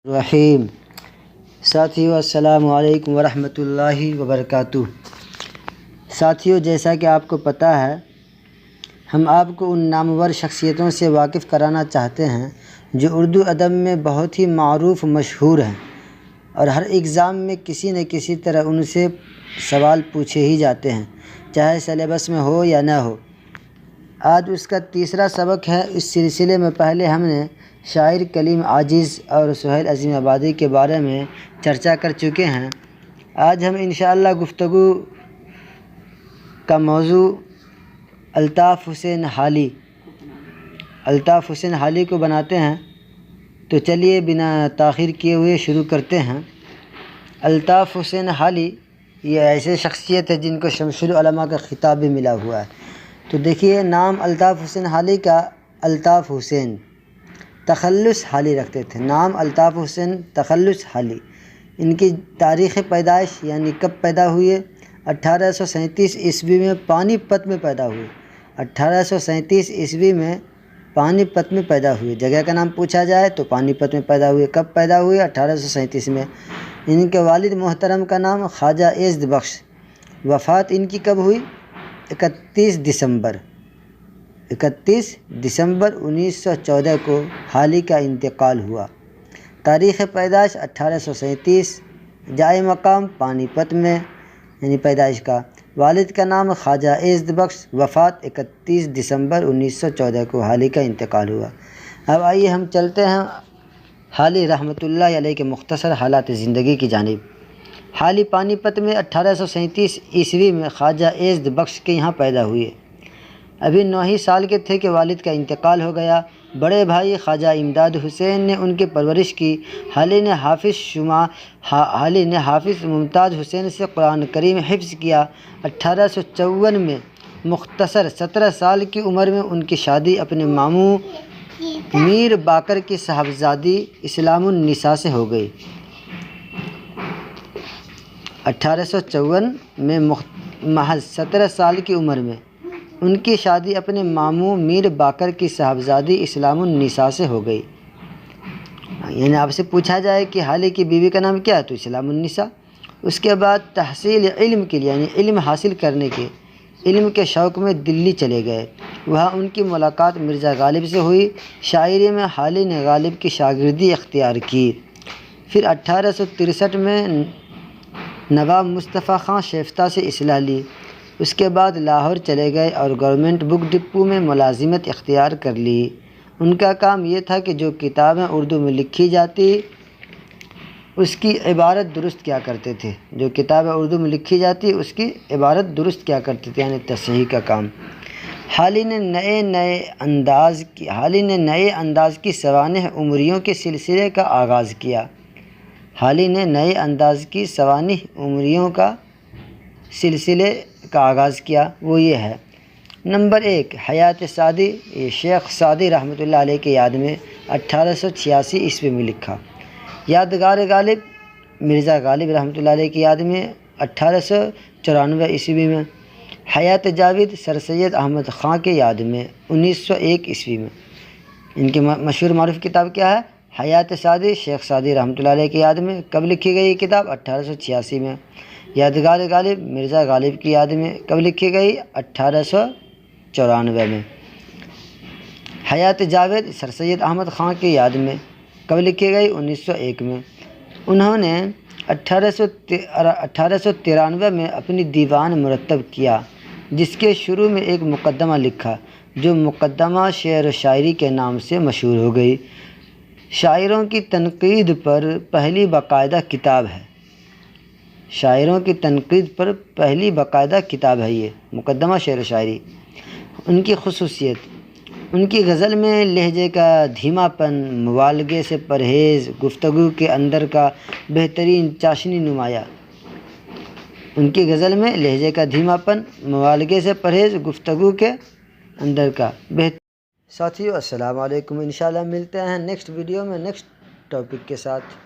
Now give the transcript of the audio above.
رحیم ساتھیو السلام علیکم ورحمۃ اللہ وبرکاتہ۔ ساتھیو، جیسا کہ آپ کو پتہ ہے، ہم آپ کو ان نامور شخصیتوں سے واقف کرانا چاہتے ہیں جو اردو ادب میں بہت ہی معروف مشہور ہیں اور ہر ایگزام میں کسی نہ کسی طرح ان سے سوال پوچھے ہی جاتے ہیں، چاہے سلیبس میں ہو یا نہ ہو۔ آج اس کا تیسرا سبق ہے۔ اس سلسلے میں پہلے ہم نے شاعر کلیم عاجز اور سہیل عظیم آبادی کے بارے میں چرچا کر چکے ہیں۔ آج ہم انشاءاللہ گفتگو کا موضوع الطاف حسین حالی کو بناتے ہیں، تو چلیے بنا تاخیر کیے ہوئے شروع کرتے ہیں۔ الطاف حسین حالی یہ ایسے شخصیت ہے جن کو شمس العلماء کا خطاب بھی ملا ہوا ہے۔ تو دیکھیے، نام الطاف حسین حالی کا الطاف حسین تخلص حالی رکھتے تھے۔ نام الطاف حسین تخلص حالی۔ ان کی تاریخ پیدائش یعنی کب پیدا ہوئے؟ 1837 عیسوی میں پانی پت میں پیدا ہوئے۔ 1837 عیسوی میں پانی پت میں پیدا ہوئے۔ جگہ کا نام پوچھا جائے تو پانی پت میں پیدا ہوئے۔ کب پیدا ہوئے؟ 1837 میں۔ ان کے والد محترم کا نام خواجہ عزت بخش۔ وفات ان کی کب ہوئی؟ 31 دسمبر 1914 کو حالی کا انتقال ہوا۔ تاریخ پیدائش 1837، جائے مقام پانی پت میں یعنی پیدائش کا۔ والد کا نام خواجہ عزت بخش۔ وفات 31 دسمبر 1914 کو حالی کا انتقال ہوا۔ اب آئیے ہم چلتے ہیں حالی رحمۃ اللہ علیہ کے مختصر حالات زندگی کی جانب۔ حالی پانی پت میں 1837 عیسوی میں خواجہ عزت بخش کے یہاں پیدا ہوئے۔ ابھی 9 ہی سال کے تھے کہ والد کا انتقال ہو گیا۔ بڑے بھائی خواجہ امداد حسین نے ان کی پرورش کی۔ حالی نے حافظ ممتاز حسین سے قرآن کریم حفظ کیا۔ 1854 میں مختصر 17 سال کی عمر میں ان کی شادی اپنے ماموں میر باقر کی صاحبزادی اسلام النساء سے ہو گئی۔ 1854 میں محض 17 سال کی عمر میں ان کی شادی اپنے ماموں میر باقر کی صاحبزادی اسلام النساء سے ہو گئی۔ یعنی آپ سے پوچھا جائے کہ حالی کی بیوی کا نام کیا ہے تو اسلام النساء۔ اس کے بعد تحصیل علم کے لیے یعنی علم حاصل کرنے کے علم کے شوق میں دلی چلے گئے۔ وہاں ان کی ملاقات مرزا غالب سے ہوئی۔ شاعری میں حالی نے غالب کی شاگردی اختیار کی۔ پھر 1863 میں نواب مصطفیٰ خان شیفتہ سے اصلاح لی۔ اس کے بعد لاہور چلے گئے اور گورنمنٹ بک ڈپو میں ملازمت اختیار کر لی۔ ان کا کام یہ تھا کہ جو کتابیں اردو میں لکھی جاتی اس کی عبارت درست کیا کرتے تھے۔ جو کتابیں اردو میں لکھی جاتی اس کی عبارت درست کیا کرتے تھے، یعنی تصحیح کا کام۔ حالی نے نئے انداز کی سوانح عمریوں کے سلسلے کا آغاز کیا۔ حالی نے نئے انداز کی سوانح عمریوں کا سلسلے کا آغاز کیا، وہ یہ ہے: نمبر 1، حیات سعدی، یہ شیخ سعدی رحمۃ اللہ علیہ کی یاد میں 1886 عیسوی میں لکھا۔ یادگار غالب، مرزا غالب رحمۃ اللہ علیہ کی یاد میں 1894 عیسوی میں۔ حیات جاوید، سر سید احمد خان کی یاد میں 1901 عیسوی میں۔ ان کی مشہور معروف کتاب کیا ہے؟ حیات سعدی، شیخ سعدی رحمۃ اللہ علیہ کی یاد میں۔ کب لکھی گئی یہ کتاب؟ 1886 میں۔ یادگار غالب، مرزا غالب کی یاد میں، کب لکھی گئی؟ 1894 میں۔ حیات جاوید، سر سید احمد خان کی یاد میں، کب لکھی گئی؟ 1901 میں۔ انہوں نے 1893 میں اپنی دیوان مرتب کیا، جس کے شروع میں ایک مقدمہ لکھا، جو مقدمہ شعر و شاعری کے نام سے مشہور ہو گئی۔ شاعروں کی تنقید پر پہلی باقاعدہ کتاب ہے۔ شاعروں کی تنقید پر پہلی باقاعدہ کتاب ہے یہ مقدمہ شعر و شاعری۔ ان کی خصوصیت: ان کی غزل میں لہجے کا دھیما پن، مبالغے سے پرہیز، گفتگو کے اندر کا بہترین چاشنی نمایاں۔ ان کی غزل میں لہجے کا دھیما پن، مبالغے سے پرہیز، گفتگو کے اندر کا بہترین۔ ساتھیو السلام علیکم، انشاءاللہ ملتے ہیں نیکسٹ ویڈیو میں نیکسٹ ٹاپک کے ساتھ۔